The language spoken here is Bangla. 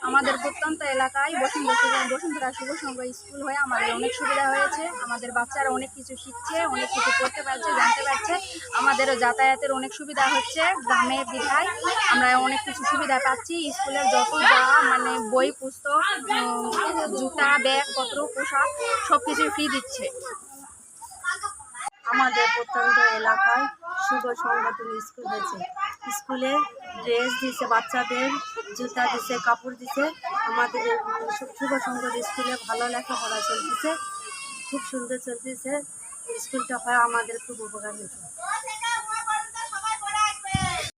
আমাদের প্রত্যন্ত এলাকায় বসুন্ধরা শুভ সংঘ স্কুল হয়ে আমাদের অনেক সুবিধা হয়েছে। আমাদের বাচ্চারা অনেক কিছু শিখছে, অনেক কিছু করতে পারছে, জানতে পারছে। আমাদেরও যাতায়াতের অনেক সুবিধা হচ্ছে। গ্রামে বিধায় আমরা অনেক কিছু সুবিধা পাচ্ছি। স্কুলের যত যা মানে বই পুস্তক, জুতা, ব্যাগ পত্র, পোশাক সব কিছুই ফ্রি দিচ্ছে। আমাদের প্রত্যন্ত এলাকায় শুভ সংগঠন স্কুল হয়েছে। স্কুলে ড্রেস দিছে, বাচ্চাদের জুতা দিছে, কাপড় দিছে। আমাদের শুভ সংগঠন স্কুলে ভালো লেখাপড়া চলতেছে, খুব সুন্দর চলতেছে। স্কুলটা হয় আমাদের খুব উপকার হয়েছে।